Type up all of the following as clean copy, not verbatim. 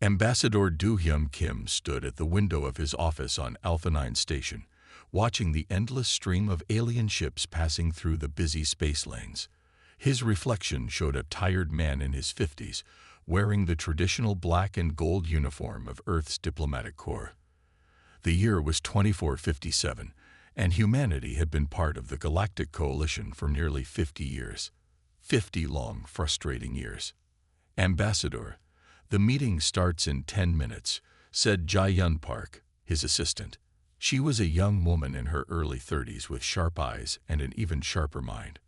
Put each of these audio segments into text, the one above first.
Ambassador Do-hyun Kim stood at the window of his office on Alpha 9 Station, watching the endless stream of alien ships passing through the busy space lanes. His reflection showed a tired man in his 50s, wearing the traditional black and gold uniform of Earth's diplomatic corps. The year was 2457, and humanity had been part of the Galactic Coalition for nearly 50 years. 50 long, frustrating years. "Ambassador, the meeting starts in 10 minutes, said Jae-yun Park, his assistant. She was a young woman in her early 30s with sharp eyes and an even sharper mind.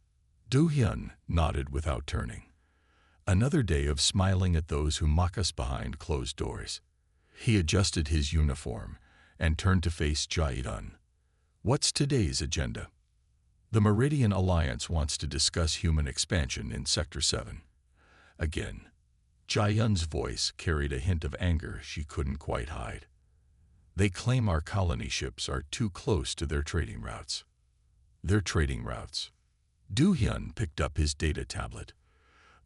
Do-hyun nodded without turning. Another day of smiling at those who mock us behind closed doors. He adjusted his uniform and turned to face Jae-yun. "What's today's agenda?" "The Meridian Alliance wants to discuss human expansion in Sector 7. Again. Jae-yun's voice carried a hint of anger she couldn't quite hide. "They claim our colony ships are too close to their trading routes." "Their trading routes?" Do-hyun picked up his data tablet.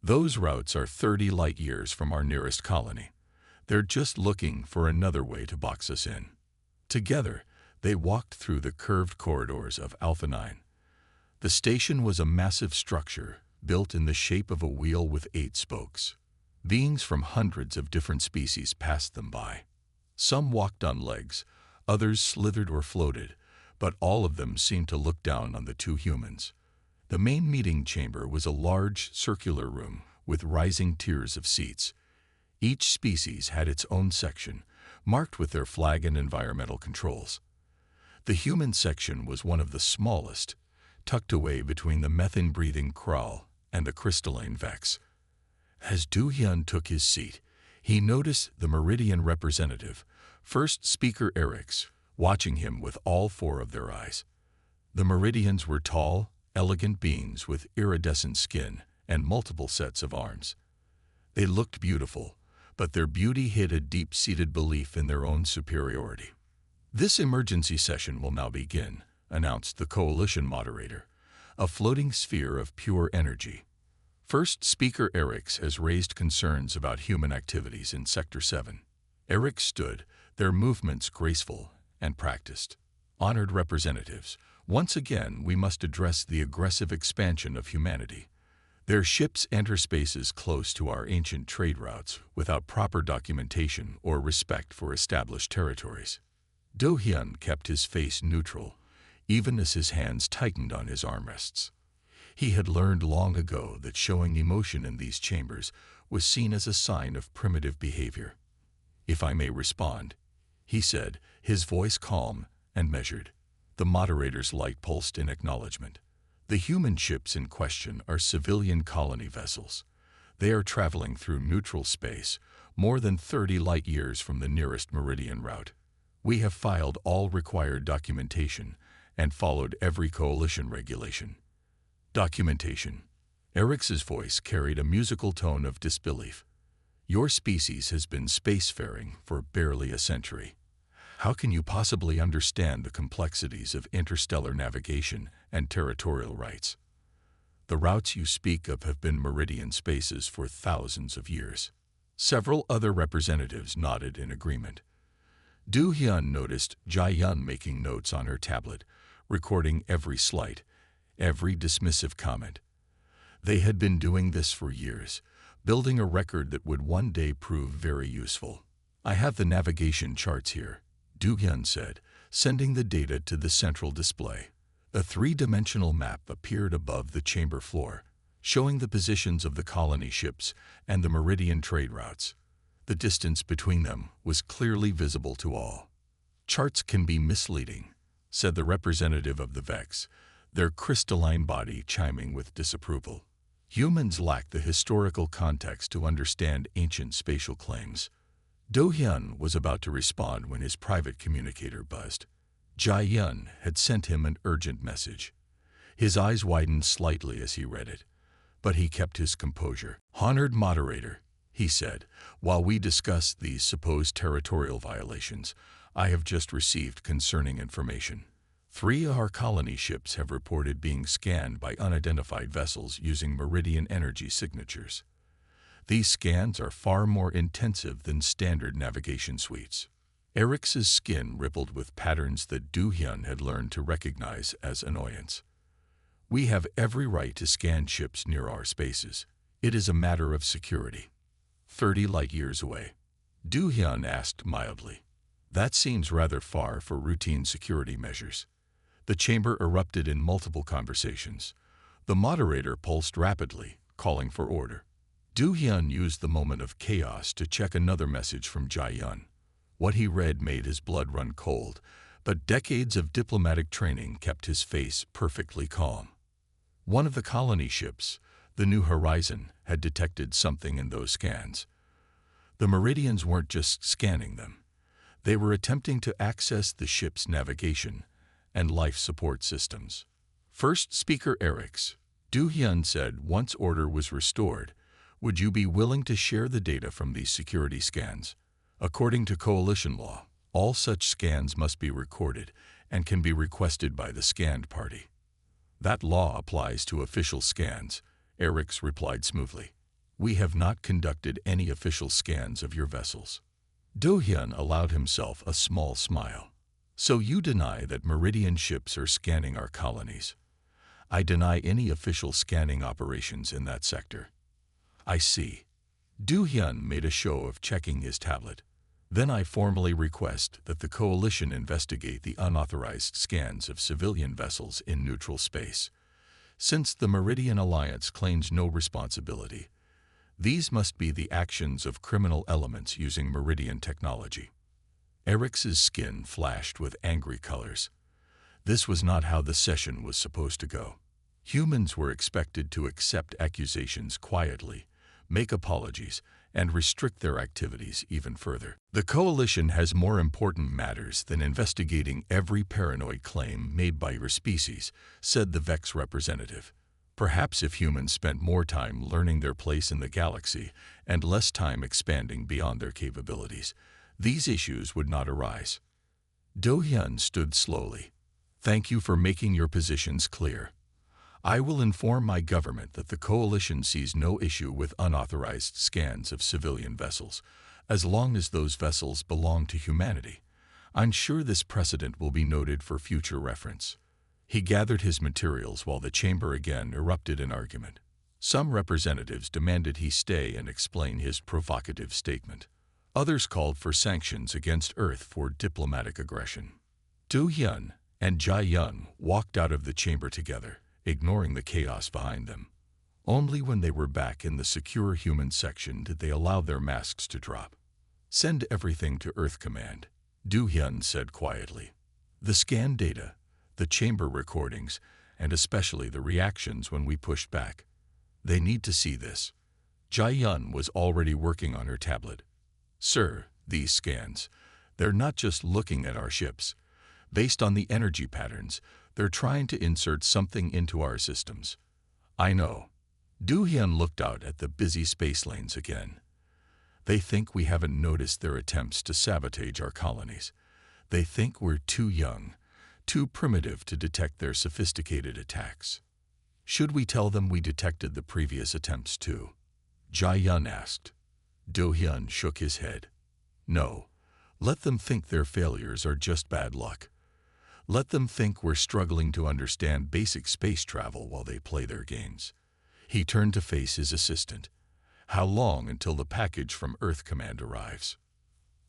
"Those routes are 30 light-years from our nearest colony. They're just looking for another way to box us in." Together, they walked through the curved corridors of Alpha 9. The station was a massive structure built in the shape of a wheel with 8 spokes. Beings from hundreds of different species passed them by. Some walked on legs, others slithered or floated, but all of them seemed to look down on the two humans. The main meeting chamber was a large, circular room with rising tiers of seats. Each species had its own section, marked with their flag and environmental controls. The human section was one of the smallest, tucked away between the methane-breathing Kral and the crystalline Vex. As Do-hyun took his seat, he noticed the Meridian representative, First Speaker Orcs, watching him with all 4 of their eyes. The Meridians were tall, elegant beings with iridescent skin and multiple sets of arms. They looked beautiful, but their beauty hid a deep-seated belief in their own superiority. "This emergency session will now begin," announced the coalition moderator, a floating sphere of pure energy. First Speaker Orcs has raised concerns about human activities in Sector 7. Orcs stood, their movements graceful and practiced. "Honored representatives, once again we must address the aggressive expansion of humanity. Their ships enter spaces close to our ancient trade routes without proper documentation or respect for established territories." Do-hyun kept his face neutral, even as his hands tightened on his armrests. He had learned long ago that showing emotion in these chambers was seen as a sign of primitive behavior. "If I may respond," he said, his voice calm and measured. The moderator's light pulsed in acknowledgement. "The human ships in question are civilian colony vessels. They are traveling through neutral space, more than 30 light-years from the nearest Meridian route. We have filed all required documentation and followed every coalition regulation." "Documentation." Eric's voice carried a musical tone of disbelief. "Your species has been spacefaring for barely a century. How can you possibly understand the complexities of interstellar navigation and territorial rights? The routes you speak of have been meridian spaces for thousands of years." Several other representatives nodded in agreement. Do-hyun noticed Jae-yun making notes on her tablet, recording every slight, every dismissive comment. They had been doing this for years, building a record that would one day prove very useful. "I have the navigation charts here," Do-hyun said, sending the data to the central display. A 3-dimensional map appeared above the chamber floor, showing the positions of the colony ships and the Meridian trade routes. The distance between them was clearly visible to all. "Charts can be misleading," said the representative of the Vex, their crystalline body chiming with disapproval. "Humans lack the historical context to understand ancient spatial claims." Do-hyun was about to respond when his private communicator buzzed. Jae-yun had sent him an urgent message. His eyes widened slightly as he read it, but he kept his composure. "Honored moderator," he said, "while we discuss these supposed territorial violations, I have just received concerning information. 3 of our colony ships have reported being scanned by unidentified vessels using Meridian energy signatures. These scans are far more intensive than standard navigation suites. Eric's skin rippled with patterns that Do-hyun had learned to recognize as annoyance. We have every right to scan ships near our spaces. It is a matter of security. 30 light-years away. Do-hyun asked mildly. That seems rather far for routine security measures. The chamber erupted in multiple conversations. The moderator pulsed rapidly, calling for order. Do-hyun used the moment of chaos to check another message from Jae-yun. What he read made his blood run cold, but decades of diplomatic training kept his face perfectly calm. One of the colony ships, the New Horizon, had detected something in those scans. The Meridians weren't just scanning them. They were attempting to access the ship's navigation and life support systems. First speaker Eric's, Do-hyun said once order was restored, would you be willing to share the data from these security scans? According to coalition law, all such scans must be recorded and can be requested by the scanned party. That law applies to official scans, Eric's replied smoothly. We have not conducted any official scans of your vessels. Do-hyun allowed himself a small smile. So you deny that Meridian ships are scanning our colonies? I deny any official scanning operations in that sector. I see. Do-hyun made a show of checking his tablet. Then I formally request that the coalition investigate the unauthorized scans of civilian vessels in neutral space. Since the Meridian Alliance claims no responsibility, these must be the actions of criminal elements using Meridian technology. Eric's skin flashed with angry colors. This was not how the session was supposed to go. Humans were expected to accept accusations quietly, make apologies, and restrict their activities even further. The coalition has more important matters than investigating every paranoid claim made by your species, said the Vex representative. Perhaps if humans spent more time learning their place in the galaxy and less time expanding beyond their capabilities, these issues would not arise. Do-hyun stood slowly. Thank you for making your positions clear. I will inform my government that the coalition sees no issue with unauthorized scans of civilian vessels, as long as those vessels belong to humanity. I'm sure this precedent will be noted for future reference. He gathered his materials while the chamber again erupted in argument. Some representatives demanded he stay and explain his provocative statement. Others called for sanctions against Earth for diplomatic aggression. Do-hyun and Jae-yun walked out of the chamber together, ignoring the chaos behind them. Only when they were back in the secure human section did they allow their masks to drop. Send everything to Earth Command, Do-hyun said quietly. The scan data, the chamber recordings, and especially the reactions when we pushed back. They need to see this. Jae-yun was already working on her tablet. Sir, these scans, they're not just looking at our ships. Based on the energy patterns, they're trying to insert something into our systems. I know. Do-hyun looked out at the busy space lanes again. They think we haven't noticed their attempts to sabotage our colonies. They think we're too young, too primitive to detect their sophisticated attacks. Should we tell them we detected the previous attempts too? Jae-yun asked. Do-hyun shook his head. No. Let them think their failures are just bad luck. Let them think we're struggling to understand basic space travel while they play their games. He turned to face his assistant. How long until the package from Earth Command arrives?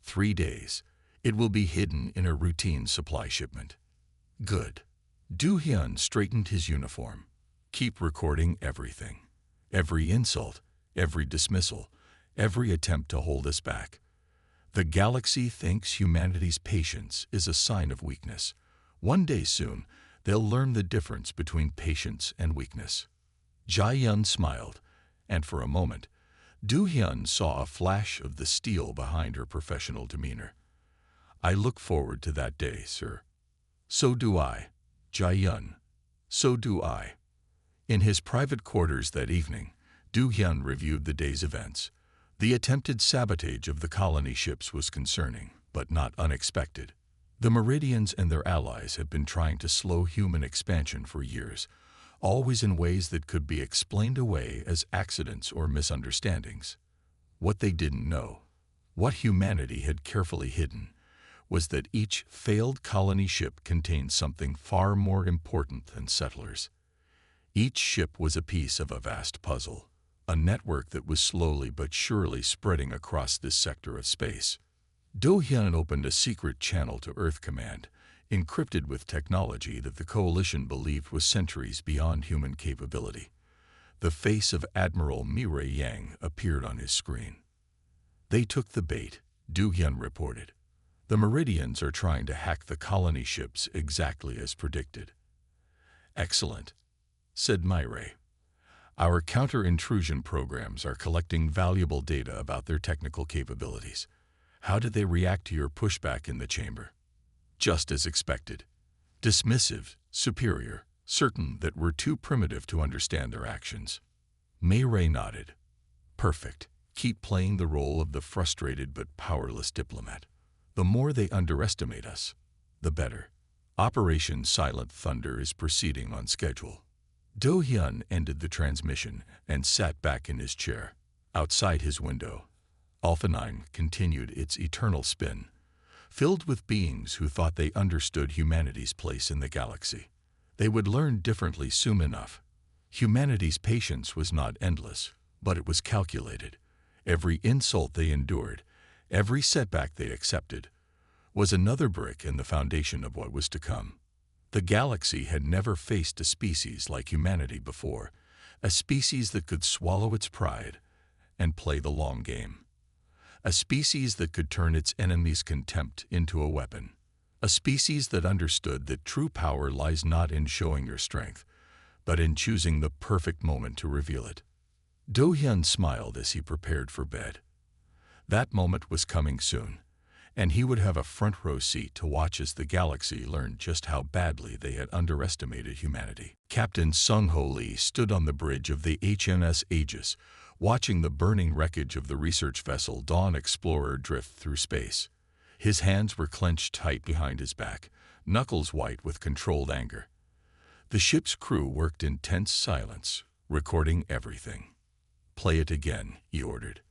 3 days. It will be hidden in a routine supply shipment. Good. Do-hyun straightened his uniform. Keep recording everything. Every insult, every dismissal, every attempt to hold us back. The galaxy thinks humanity's patience is a sign of weakness. One day soon, they'll learn the difference between patience and weakness. Jae-yun smiled, and for a moment, Do-hyun saw a flash of the steel behind her professional demeanor. I look forward to that day, sir. So do I, Jae-yun. So do I. In his private quarters that evening, Do-hyun reviewed the day's events. The attempted sabotage of the colony ships was concerning, but not unexpected. The Meridians and their allies had been trying to slow human expansion for years, always in ways that could be explained away as accidents or misunderstandings. What they didn't know, what humanity had carefully hidden, was that each failed colony ship contained something far more important than settlers. Each ship was a piece of a vast puzzle, a network that was slowly but surely spreading across this sector of space. Do-hyun opened a secret channel to Earth Command, encrypted with technology that the Coalition believed was centuries beyond human capability. The face of Admiral Mi-rae Yang appeared on his screen. "They took the bait," Do-hyun reported. "The Meridians are trying to hack the colony ships exactly as predicted." "Excellent," said Mi-rae. "Our counter-intrusion programs are collecting valuable data about their technical capabilities. How did they react to your pushback in the chamber?" "Just as expected. Dismissive, superior, certain that we're too primitive to understand their actions." Mi-rae nodded. "Perfect. Keep playing the role of the frustrated but powerless diplomat. The more they underestimate us, the better. Operation Silent Thunder is proceeding on schedule." Do-hyun ended the transmission and sat back in his chair. Outside his window, Alpha 9 continued its eternal spin, filled with beings who thought they understood humanity's place in the galaxy. They would learn differently soon enough. Humanity's patience was not endless, but it was calculated. Every insult they endured, every setback they accepted, was another brick in the foundation of what was to come. The galaxy had never faced a species like humanity before, a species that could swallow its pride and play the long game. A species that could turn its enemies' contempt into a weapon. A species that understood that true power lies not in showing your strength, but in choosing the perfect moment to reveal it. Do-hyun smiled as he prepared for bed. That moment was coming soon, and he would have a front-row seat to watch as the galaxy learned just how badly they had underestimated humanity. Captain Sung-ho Lee stood on the bridge of the HMS Aegis, watching the burning wreckage of the research vessel Dawn Explorer drift through space. His hands were clenched tight behind his back, knuckles white with controlled anger. The ship's crew worked in tense silence, recording everything. "Play it again," he ordered.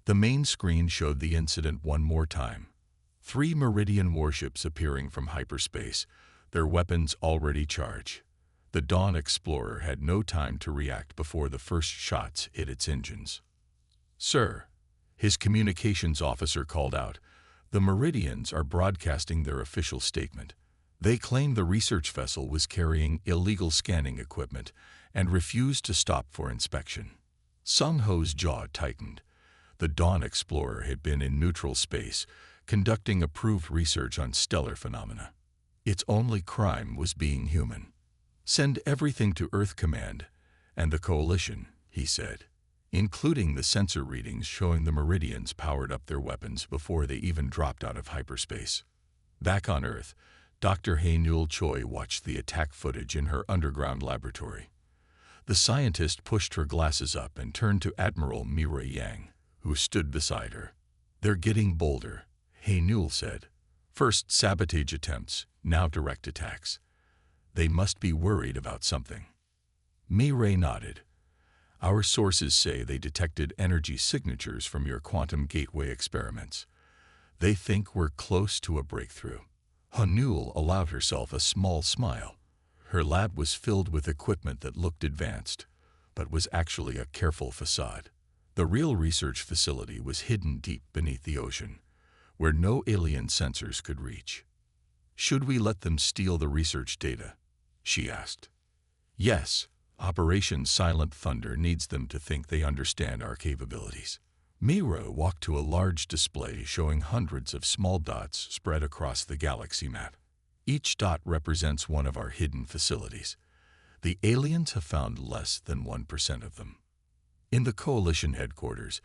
The main screen showed the incident one more time. 3 Meridian warships appearing from hyperspace, their weapons already charged. The Dawn Explorer had no time to react before the first shots hit its engines. "Sir," his communications officer called out, "the Meridians are broadcasting their official statement. They claim the research vessel was carrying illegal scanning equipment and refused to stop for inspection." Sung-ho's jaw tightened. The Dawn Explorer had been in neutral space, conducting approved research on stellar phenomena. Its only crime was being human. "Send everything to Earth Command and the Coalition," he said, "including the sensor readings showing the Meridians powered up their weapons before they even dropped out of hyperspace." Back on Earth, Dr. Hae-Nul Choi watched the attack footage in her underground laboratory. The scientist pushed her glasses up and turned to Admiral Mi-rae Yang, who stood beside her. "They're getting bolder," Hae-Nul said. "First sabotage attempts, now direct attacks. They must be worried about something." Mi-rae nodded. "Our sources say they detected energy signatures from your quantum gateway experiments. They think we're close to a breakthrough." Hae-Nul allowed herself a small smile. Her lab was filled with equipment that looked advanced, but was actually a careful facade. The real research facility was hidden deep beneath the ocean, where no alien sensors could reach. "Should we let them steal the research data?" she asked. "Yes, Operation Silent Thunder needs them to think they understand our capabilities." Mi-rae walked to a large display showing hundreds of small dots spread across the galaxy map. "Each dot represents one of our hidden facilities. The aliens have found less than 1% of them." In the Coalition headquarters,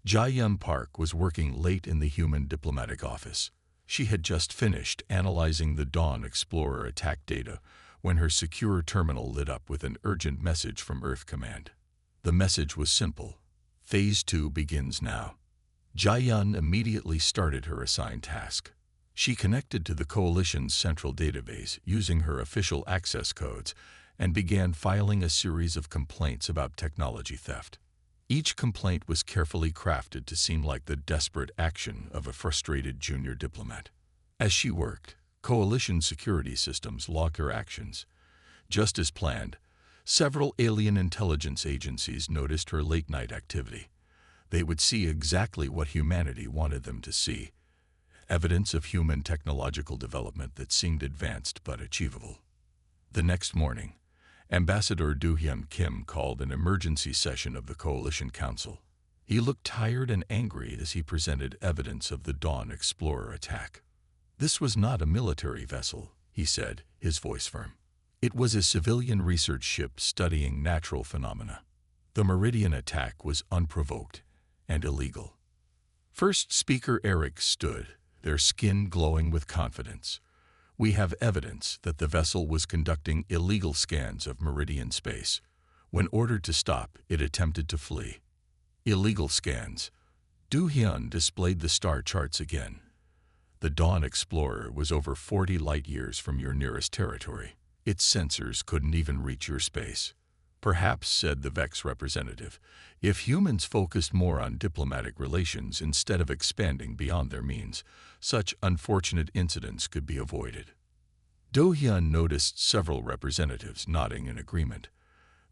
Jae-yun Park was working late in the human diplomatic office. She had just finished analyzing the Dawn Explorer attack data when her secure terminal lit up with an urgent message from Earth Command. The message was simple: "Phase 2 begins now." Jae-yun immediately started her assigned task. She connected to the Coalition's central database using her official access codes and began filing a series of complaints about technology theft. Each complaint was carefully crafted to seem like the desperate action of a frustrated junior diplomat. As she worked, coalition security systems logged her actions. Just as planned, several alien intelligence agencies noticed her late-night activity. They would see exactly what humanity wanted them to see: evidence of human technological development that seemed advanced but achievable. The next morning, Ambassador Do-hyun Kim called an emergency session of the Coalition Council. He looked tired and angry as he presented evidence of the Dawn Explorer attack. "This was not a military vessel," he said, his voice firm. "It was a civilian research ship studying natural phenomena. The Meridian attack was unprovoked and illegal." First Speaker Eric stood, their skin glowing with confidence. "We have evidence that the vessel was conducting illegal scans of Meridian space. When ordered to stop, it attempted to flee." Illegal scans. Do-hyun displayed the star charts again. "The Dawn Explorer was over 40 light-years from your nearest territory. Its sensors couldn't even reach your space." "Perhaps," said the Vex representative, "if humans focused more on diplomatic relations instead of expanding beyond their means, such unfortunate incidents could be avoided." Do-hyun noticed several representatives nodding in agreement.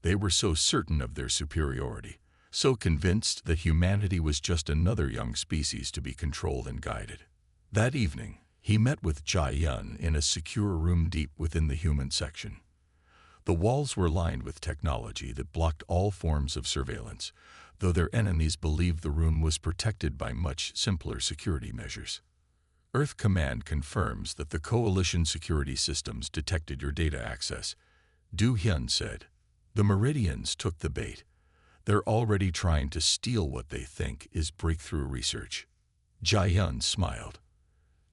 They were so certain of their superiority, so convinced that humanity was just another young species to be controlled and guided. That evening, he met with Jae-yun in a secure room deep within the human section. The walls were lined with technology that blocked all forms of surveillance, though their enemies believed the room was protected by much simpler security measures. "Earth Command confirms that the Coalition security systems detected your data access," Do-hyun said. "The Meridians took the bait. They're already trying to steal what they think is breakthrough research." Jae-yun smiled.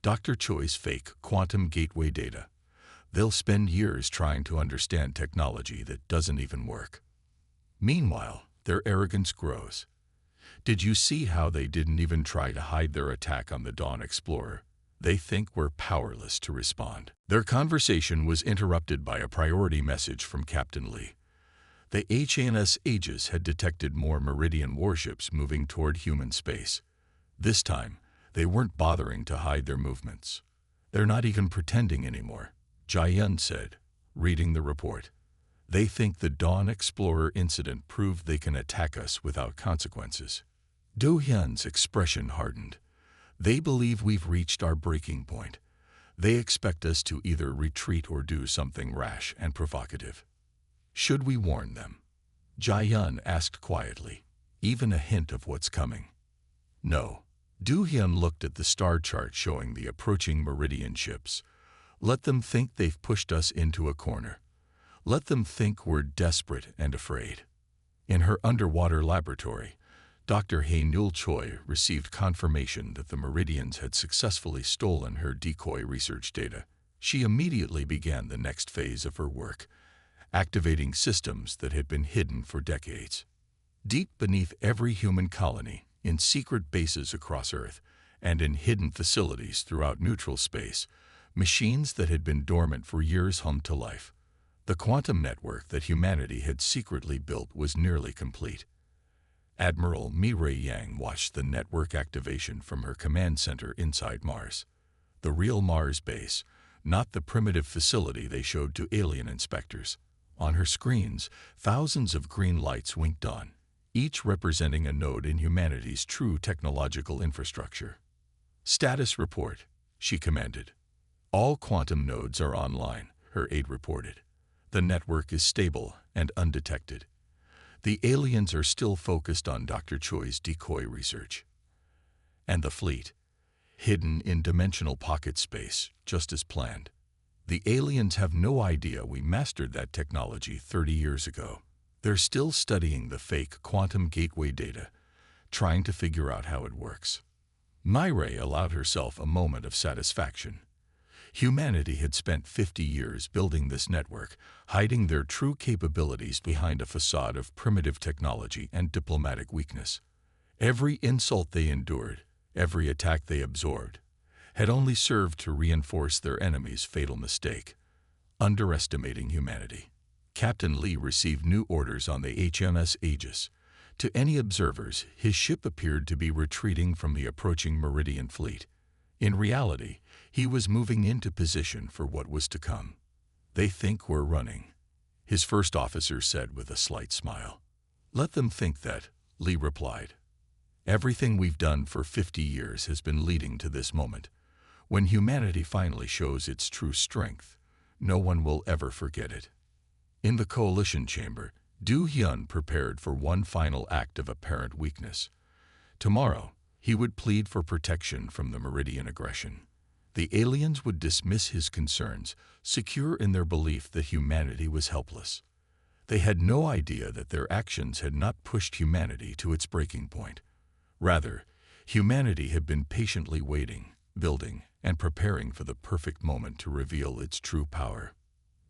"Dr. Choi's fake quantum gateway data. They'll spend years trying to understand technology that doesn't even work. Meanwhile, their arrogance grows. Did you see how they didn't even try to hide their attack on the Dawn Explorer? They think we're powerless to respond." Their conversation was interrupted by a priority message from Captain Lee. The HMS Aegis had detected more Meridian warships moving toward human space. This time, they weren't bothering to hide their movements. "They're not even pretending anymore," Jae-yun said, reading the report. "They think the Dawn Explorer incident proved they can attack us without consequences." Do-hyun's expression hardened. "They believe we've reached our breaking point. They expect us to either retreat or do something rash and provocative." "Should we warn them?" Jae-yun asked quietly. "Even a hint of what's coming?" "No." Do-hyun looked at the star chart showing the approaching Meridian ships. "Let them think they've pushed us into a corner. Let them think we're desperate and afraid." In her underwater laboratory, Dr. Hae-Nul Choi received confirmation that the Meridians had successfully stolen her decoy research data. She immediately began the next phase of her work, activating systems that had been hidden for decades. Deep beneath every human colony, in secret bases across Earth, and in hidden facilities throughout neutral space, machines that had been dormant for years hummed to life. The quantum network that humanity had secretly built was nearly complete. Admiral Mi-rae Yang watched the network activation from her command center inside Mars. The real Mars base, not the primitive facility they showed to alien inspectors. On her screens, thousands of green lights winked on, each representing a node in humanity's true technological infrastructure. "Status report," she commanded. "All quantum nodes are online," her aide reported. "The network is stable and undetected. The aliens are still focused on Dr. Choi's decoy research." "And the fleet?" "Hidden in dimensional pocket space, just as planned. The aliens have no idea we mastered that technology 30 years ago. They're still studying the fake quantum gateway data, trying to figure out how it works." Mi-rae allowed herself a moment of satisfaction. Humanity had spent 50 years building this network, hiding their true capabilities behind a facade of primitive technology and diplomatic weakness. Every insult they endured, every attack they absorbed, had only served to reinforce their enemy's fatal mistake: underestimating humanity. Captain Lee received new orders on the HMS Aegis. To any observers, his ship appeared to be retreating from the approaching Meridian fleet. In reality, he was moving into position for what was to come. "They think we're running," his first officer said with a slight smile. "Let them think that," Lee replied. "Everything we've done for 50 years has been leading to this moment. When humanity finally shows its true strength, no one will ever forget it." In the coalition chamber, Du Hyun prepared for one final act of apparent weakness. Tomorrow, he would plead for protection from the Meridian aggression. The aliens would dismiss his concerns, secure in their belief that humanity was helpless. They had no idea that their actions had not pushed humanity to its breaking point. Rather, humanity had been patiently waiting, building, and preparing for the perfect moment to reveal its true power.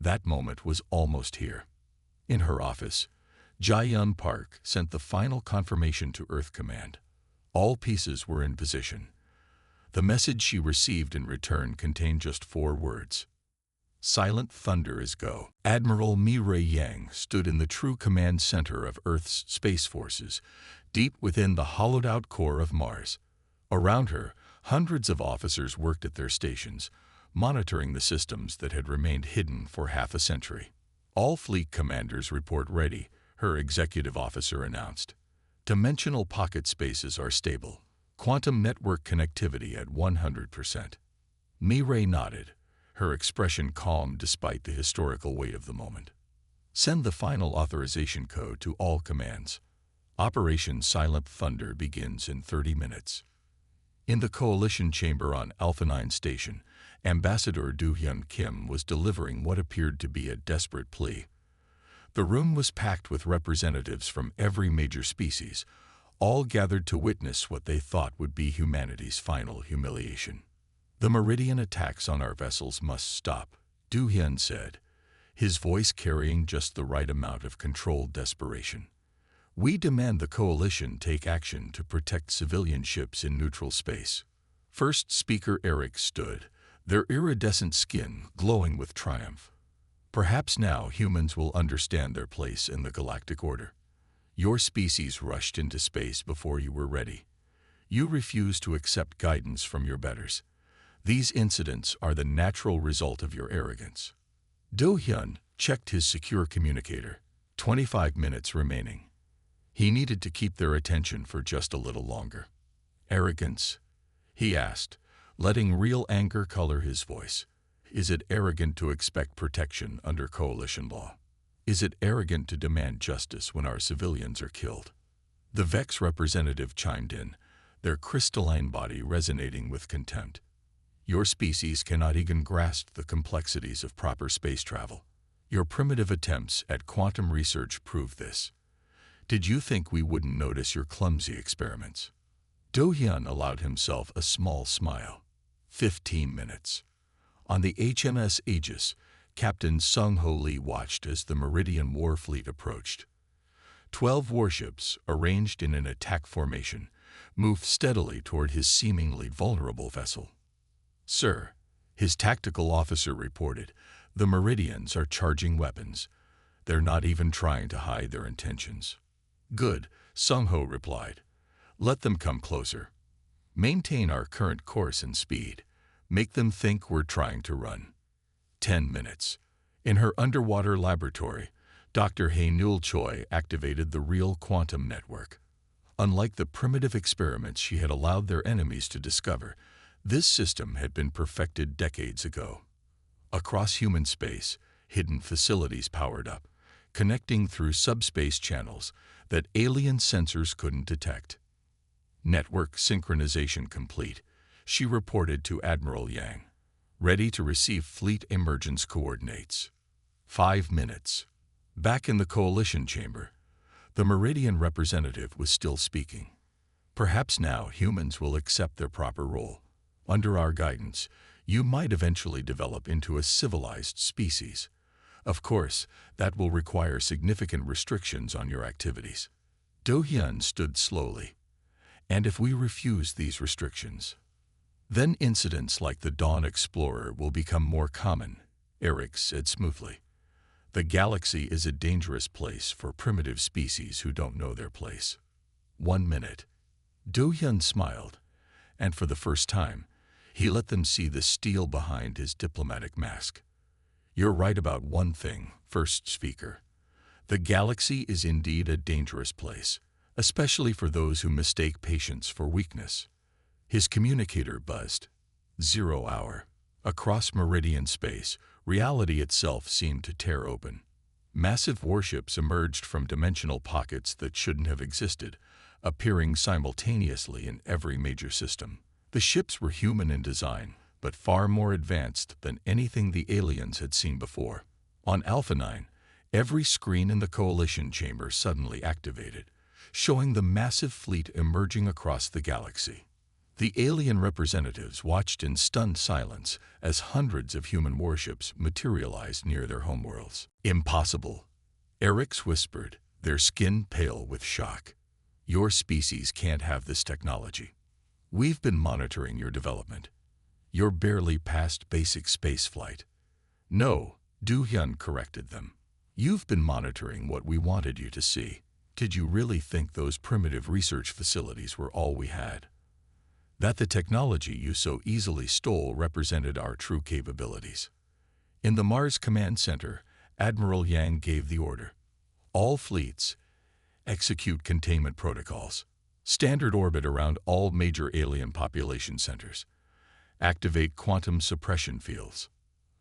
That moment was almost here. In her office, Jae-yun Park sent the final confirmation to Earth Command. All pieces were in position. The message she received in return contained just 4 words. "Silent thunder is go." Admiral Mi-rae Yang stood in the true command center of Earth's space forces, deep within the hollowed-out core of Mars. Around her, hundreds of officers worked at their stations, monitoring the systems that had remained hidden for half a century. "All fleet commanders report ready," her executive officer announced. "Dimensional pocket spaces are stable. Quantum network connectivity at 100%. Mi-rae nodded, her expression calm despite the historical weight of the moment. "Send the final authorization code to all commands. Operation Silent Thunder begins in 30 minutes. In the coalition chamber on Alpha 9 Station, Ambassador Do-hyun Kim was delivering what appeared to be a desperate plea. The room was packed with representatives from every major species, all gathered to witness what they thought would be humanity's final humiliation. "The Meridian attacks on our vessels must stop," Do-hyun said, his voice carrying just the right amount of controlled desperation. "We demand the coalition take action to protect civilian ships in neutral space." First Speaker Eric stood, their iridescent skin glowing with triumph. "Perhaps now humans will understand their place in the galactic order. Your species rushed into space before you were ready. You refused to accept guidance from your betters. These incidents are the natural result of your arrogance." Do-hyun checked his secure communicator. 25 minutes remaining. He needed to keep their attention for just a little longer. "Arrogance?" he asked, letting real anger color his voice. "Is it arrogant to expect protection under coalition law? Is it arrogant to demand justice when our civilians are killed?" The Vex representative chimed in, their crystalline body resonating with contempt. "Your species cannot even grasp the complexities of proper space travel. Your primitive attempts at quantum research prove this. Did you think we wouldn't notice your clumsy experiments?" Do-hyun allowed himself a small smile. 15 minutes. On the HMS Aegis, Captain Sung-ho Lee watched as the Meridian war fleet approached. 12 warships, arranged in an attack formation, moved steadily toward his seemingly vulnerable vessel. "Sir," his tactical officer reported, "the Meridians are charging weapons. They're not even trying to hide their intentions." "Good," Sung-ho replied. "Let them come closer. Maintain our current course and speed. Make them think we're trying to run." 10 minutes. In her underwater laboratory, Dr. Hae-Nul Choi activated the real quantum network. Unlike the primitive experiments she had allowed their enemies to discover, this system had been perfected decades ago. Across human space, hidden facilities powered up, connecting through subspace channels that alien sensors couldn't detect. "Network synchronization complete," she reported to Admiral Yang. "Ready to receive fleet emergence coordinates." 5 minutes. Back in the coalition chamber, the Meridian representative was still speaking. "Perhaps now humans will accept their proper role. Under our guidance, you might eventually develop into a civilized species. Of course, that will require significant restrictions on your activities." Do-hyun stood slowly. "And if we refuse these restrictions? Then incidents like the Dawn Explorer will become more common," Eric said smoothly. The galaxy is a dangerous place for primitive species who don't know their place. 1 minute. Do-hyun smiled, and for the first time, he let them see the steel behind his diplomatic mask. You're right about one thing, first speaker. The galaxy is indeed a dangerous place, especially for those who mistake patience for weakness. His communicator buzzed. 0 hour. Across meridian space, reality itself seemed to tear open. Massive warships emerged from dimensional pockets that shouldn't have existed, appearing simultaneously in every major system. The ships were human in design, but far more advanced than anything the aliens had seen before. On Alpha 9, every screen in the Coalition chamber suddenly activated, showing the massive fleet emerging across the galaxy. The alien representatives watched in stunned silence as hundreds of human warships materialized near their homeworlds. Impossible, Orcs whispered, their skin pale with shock. Your species can't have this technology. We've been monitoring your development. You're barely past basic spaceflight. No, Do-hyun corrected them. You've been monitoring what we wanted you to see. Did you really think those primitive research facilities were all we had? That the technology you so easily stole represented our true capabilities. In the Mars Command Center, Admiral Yang gave the order. All fleets, execute containment protocols. Standard orbit around all major alien population centers. Activate quantum suppression fields.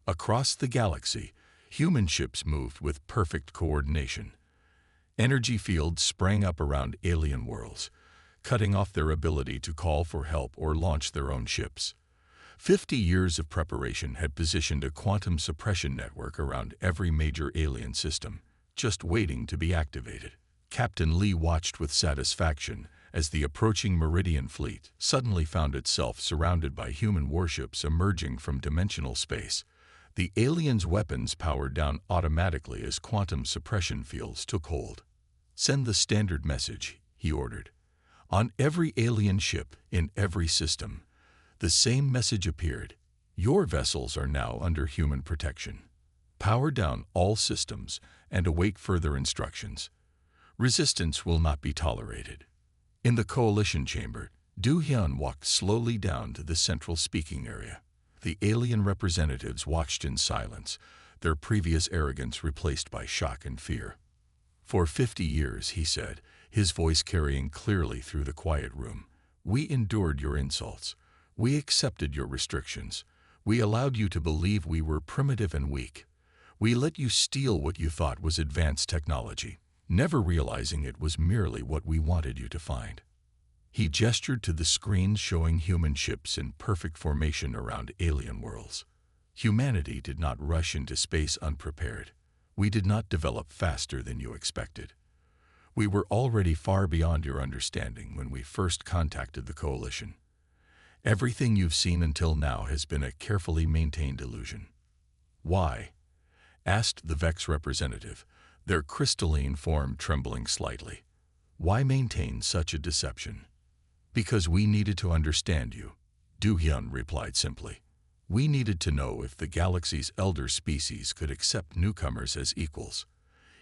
Across the galaxy, human ships moved with perfect coordination. Energy fields sprang up around alien worlds, cutting off their ability to call for help or launch their own ships. 50 years of preparation had positioned a quantum suppression network around every major alien system, just waiting to be activated. Captain Lee watched with satisfaction as the approaching Meridian fleet suddenly found itself surrounded by human warships emerging from dimensional space. The aliens' weapons powered down automatically as quantum suppression fields took hold. Send the standard message, he ordered. On every alien ship, in every system, the same message appeared. Your vessels are now under human protection. Power down all systems and await further instructions. Resistance will not be tolerated. In the Coalition chamber, Do-hyun walked slowly down to the central speaking area. The alien representatives watched in silence, their previous arrogance replaced by shock and fear. For 50 years, he said, his voice carrying clearly through the quiet room, we endured your insults. We accepted your restrictions. We allowed you to believe we were primitive and weak. We let you steal what you thought was advanced technology, never realizing it was merely what we wanted you to find. He gestured to the screens showing human ships in perfect formation around alien worlds. Humanity did not rush into space unprepared. We did not develop faster than you expected. We were already far beyond your understanding when we first contacted the Coalition. Everything you've seen until now has been a carefully maintained illusion. Why? Asked the Vex representative, their crystalline form trembling slightly. Why maintain such a deception? Because we needed to understand you, Do-hyun replied simply. We needed to know if the galaxy's elder species could accept newcomers as equals.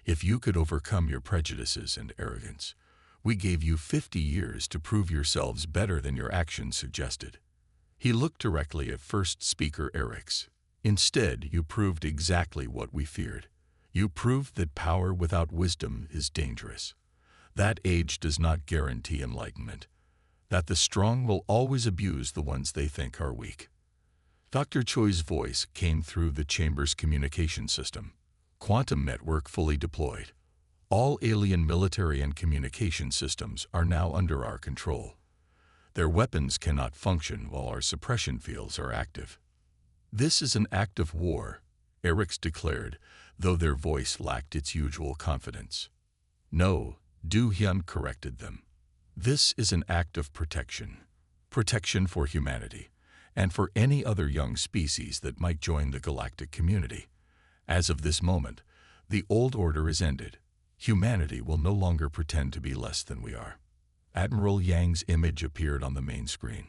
If you could overcome your prejudices and arrogance. We gave you 50 years to prove yourselves better than your actions suggested. He looked directly at first speaker Orcs. Instead, you proved exactly what we feared. You proved that power without wisdom is dangerous. That age does not guarantee enlightenment. That the strong will always abuse the ones they think are weak. Dr. Choi's voice came through the chamber's communication system. Quantum network fully deployed. All alien military and communication systems are now under our control. Their weapons cannot function while our suppression fields are active. This is an act of war, Orcs declared, though their voice lacked its usual confidence. No, Do-hyun corrected them. This is an act of protection. Protection for humanity, and for any other young species that might join the galactic community. As of this moment, the old order is ended. Humanity will no longer pretend to be less than we are. Admiral Yang's image appeared on the main screen.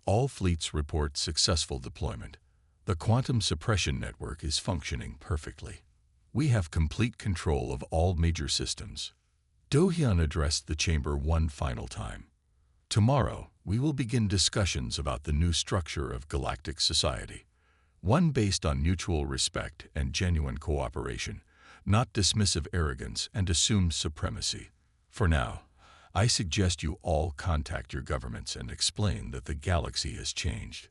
All fleets report successful deployment. The quantum suppression network is functioning perfectly. We have complete control of all major systems. Do-hyun addressed the chamber one final time. Tomorrow, we will begin discussions about the new structure of galactic society. One based on mutual respect and genuine cooperation, not dismissive arrogance and assumed supremacy. For now, I suggest you all contact your governments and explain that the galaxy has changed.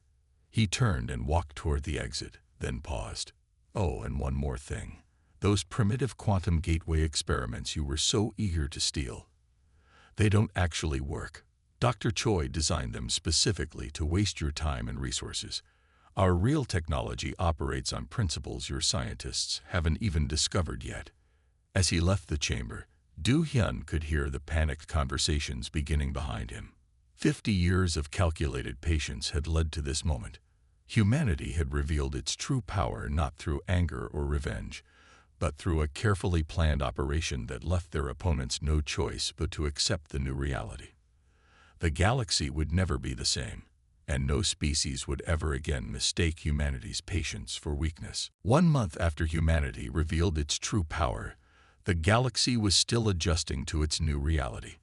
He turned and walked toward the exit, then paused. Oh, and one more thing. Those primitive quantum gateway experiments you were so eager to steal. They don't actually work. Dr. Choi designed them specifically to waste your time and resources. Our real technology operates on principles your scientists haven't even discovered yet. As he left the chamber, Do-hyun could hear the panicked conversations beginning behind him. 50 years of calculated patience had led to this moment. Humanity had revealed its true power not through anger or revenge, but through a carefully planned operation that left their opponents no choice but to accept the new reality. The galaxy would never be the same, and no species would ever again mistake humanity's patience for weakness. 1 month after humanity revealed its true power, the galaxy was still adjusting to its new reality.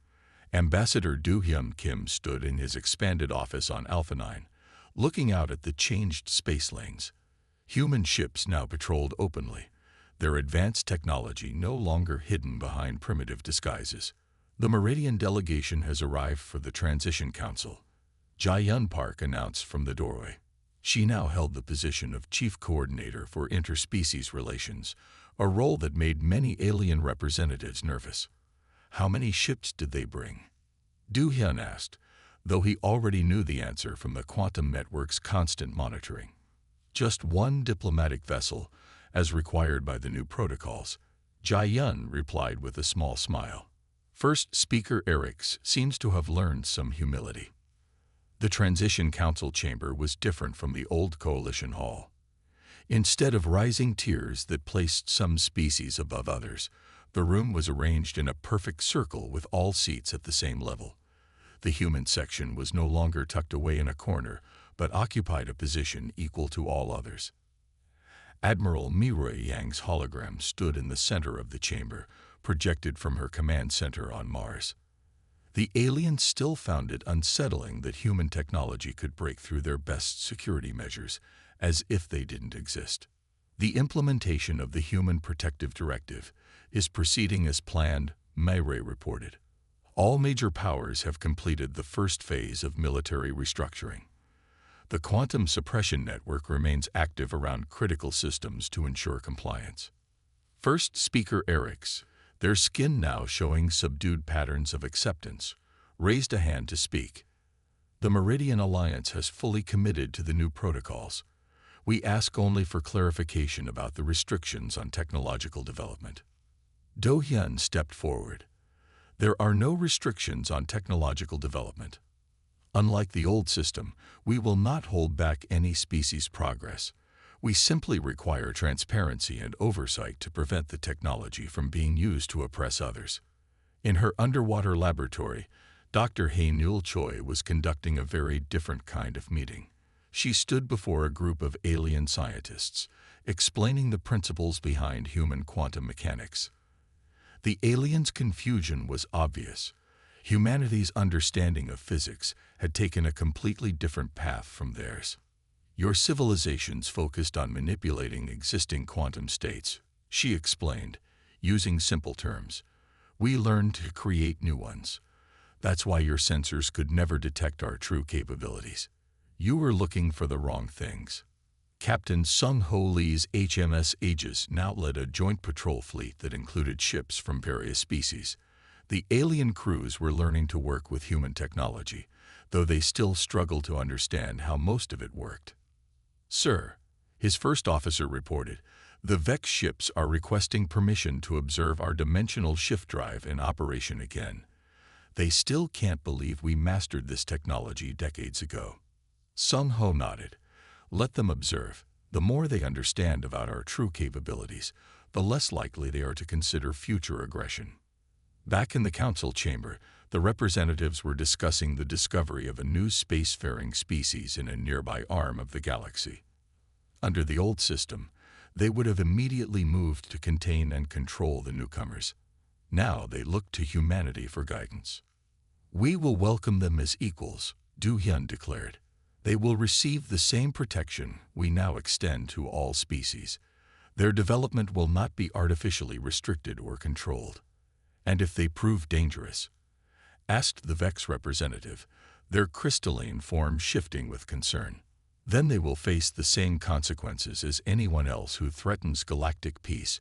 Ambassador Do-hyun Kim stood in his expanded office on Alpha 9, looking out at the changed space lanes. Human ships now patrolled openly, their advanced technology no longer hidden behind primitive disguises. The Meridian delegation has arrived for the Transition Council, Jae-yun Park announced from the doorway. She now held the position of Chief Coordinator for Interspecies Relations, a role that made many alien representatives nervous. How many ships did they bring? Do-hyun asked, though he already knew the answer from the quantum network's constant monitoring. Just one diplomatic vessel, as required by the new protocols. Jae-yun replied with a small smile. First Speaker Orcs seems to have learned some humility. The Transition Council chamber was different from the old Coalition Hall. Instead of rising tiers that placed some species above others, the room was arranged in a perfect circle with all seats at the same level. The human section was no longer tucked away in a corner, but occupied a position equal to all others. Admiral Miroy Yang's hologram stood in the center of the chamber, projected from her command center on Mars. The aliens still found it unsettling that human technology could break through their best security measures, as if they didn't exist. The implementation of the Human Protective Directive is proceeding as planned, Miroy reported. All major powers have completed the first phase of military restructuring. The quantum suppression network remains active around critical systems to ensure compliance. First Speaker Orcs, their skin now showing subdued patterns of acceptance, raised a hand to speak. The Meridian Alliance has fully committed to the new protocols. We ask only for clarification about the restrictions on technological development. Do-hyun stepped forward. There are no restrictions on technological development. Unlike the old system, we will not hold back any species' progress. We simply require transparency and oversight to prevent the technology from being used to oppress others. In her underwater laboratory, Dr. Hae-Nul Choi was conducting a very different kind of meeting. She stood before a group of alien scientists, explaining the principles behind human quantum mechanics. The aliens' confusion was obvious. Humanity's understanding of physics had taken a completely different path from theirs. Your civilizations focused on manipulating existing quantum states, she explained, using simple terms. We learned to create new ones. That's why your sensors could never detect our true capabilities. You were looking for the wrong things. Captain Sung-ho Lee's HMS Aegis now led a joint patrol fleet that included ships from various species. The alien crews were learning to work with human technology, though they still struggled to understand how most of it worked. Sir, his first officer reported, the Vex ships are requesting permission to observe our dimensional shift drive in operation again. They still can't believe we mastered this technology decades ago. Sung-ho nodded. Let them observe. The more they understand about our true capabilities, the less likely they are to consider future aggression. Back in the council chamber, the representatives were discussing the discovery of a new spacefaring species in a nearby arm of the galaxy. Under the old system, they would have immediately moved to contain and control the newcomers. Now they looked to humanity for guidance. "We will welcome them as equals," Du Hyun declared. "They will receive the same protection we now extend to all species. Their development will not be artificially restricted or controlled." "And if they prove dangerous?" asked the Vex representative, their crystalline form shifting with concern. "Then they will face the same consequences as anyone else who threatens galactic peace,"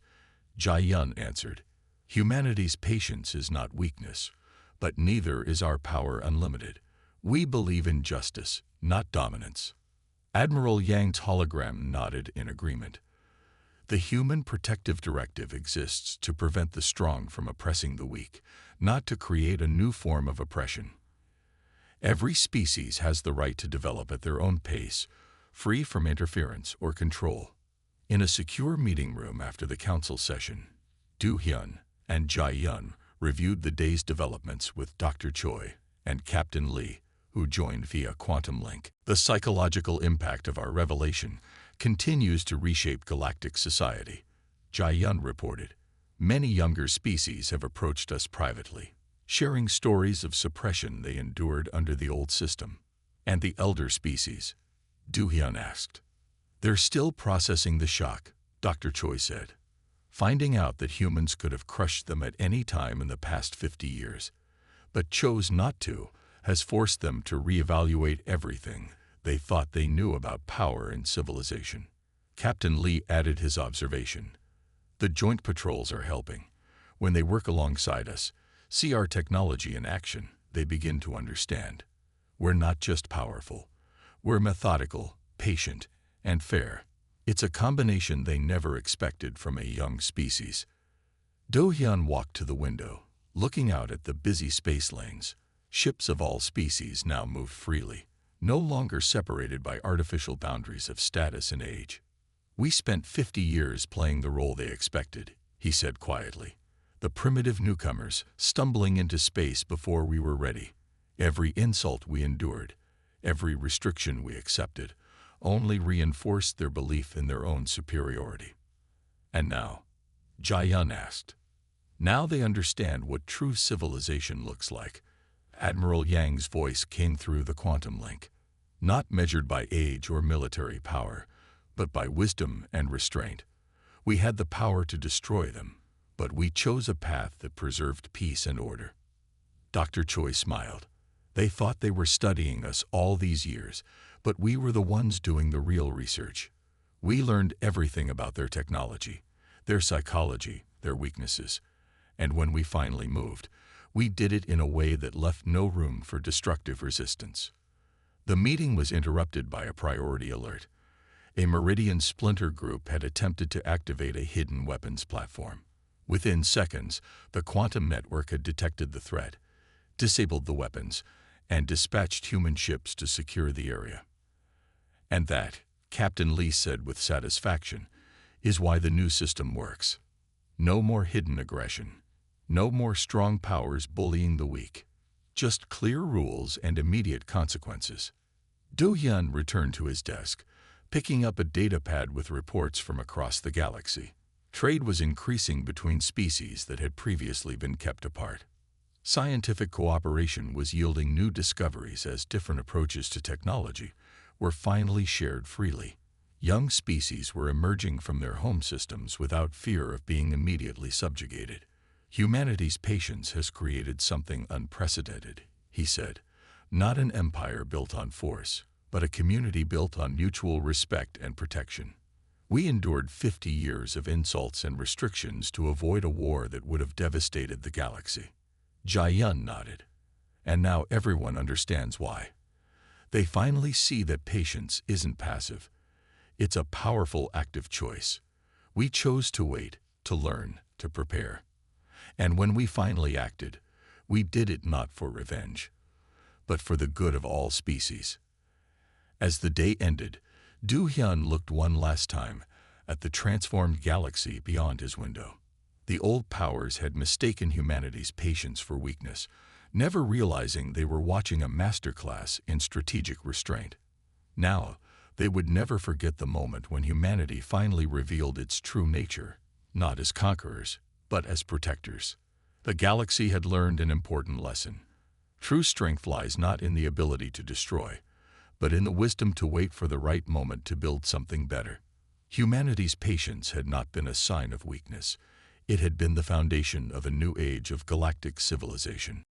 Jae-yun answered. "Humanity's patience is not weakness, but neither is our power unlimited. We believe in justice, not dominance." Admiral Yang's hologram nodded in agreement. "The Human Protective Directive exists to prevent the strong from oppressing the weak, not to create a new form of oppression. Every species has the right to develop at their own pace, free from interference or control." In a secure meeting room after the council session, Du Hyun and Jae-yun reviewed the day's developments with Dr. Choi and Captain Lee, who joined via quantum link. "The psychological impact of our revelation continues to reshape galactic society," Jae-yun reported. "Many younger species have approached us privately, sharing stories of suppression they endured under the old system." "And the elder species?" Du Hyun asked. "They're still processing the shock," Dr. Choi said. "Finding out that humans could have crushed them at any time in the past 50 years, but chose not to, has forced them to reevaluate everything they thought they knew about power and civilization." Captain Lee added his observation. "The joint patrols are helping. When they work alongside us, see our technology in action, they begin to understand. We're not just powerful. We're methodical, patient, and fair. It's a combination they never expected from a young species." Do Hyun walked to the window, looking out at the busy space lanes. Ships of all species now moved freely, no longer separated by artificial boundaries of status and age. "We spent 50 years playing the role they expected," he said quietly. "The primitive newcomers, stumbling into space before we were ready. Every insult we endured, every restriction we accepted, only reinforced their belief in their own superiority." "And now?" Jae-yun asked. "Now they understand what true civilization looks like." Admiral Yang's voice came through the quantum link. "Not measured by age or military power, but by wisdom and restraint. We had the power to destroy them, but we chose a path that preserved peace and order." Dr. Choi smiled. "They thought they were studying us all these years, but we were the ones doing the real research. We learned everything about their technology, their psychology, their weaknesses. And when we finally moved, we did it in a way that left no room for destructive resistance." The meeting was interrupted by a priority alert. A Meridian splinter group had attempted to activate a hidden weapons platform. Within seconds, the quantum network had detected the threat, disabled the weapons, and dispatched human ships to secure the area. "And that," Captain Lee said with satisfaction, "is why the new system works. No more hidden aggression. No more strong powers bullying the weak. Just clear rules and immediate consequences." Do Hyun returned to his desk, picking up a datapad with reports from across the galaxy. Trade was increasing between species that had previously been kept apart. Scientific cooperation was yielding new discoveries as different approaches to technology were finally shared freely. Young species were emerging from their home systems without fear of being immediately subjugated. "Humanity's patience has created something unprecedented," he said. "Not an empire built on force, but a community built on mutual respect and protection. We endured 50 years of insults and restrictions to avoid a war that would have devastated the galaxy." Jae-yun nodded. "And now everyone understands why. They finally see that patience isn't passive. It's a powerful active choice. We chose to wait, to learn, to prepare. And when we finally acted, we did it not for revenge, but for the good of all species." As the day ended, Do Hyun looked one last time at the transformed galaxy beyond his window. The old powers had mistaken humanity's patience for weakness, never realizing they were watching a masterclass in strategic restraint. Now, They would never forget the moment when humanity finally revealed its true nature, not as conquerors, but as protectors. The galaxy had learned an important lesson. True strength lies not in the ability to destroy, but in the wisdom to wait for the right moment to build something better. Humanity's patience had not been a sign of weakness. It had been the foundation of a new age of galactic civilization.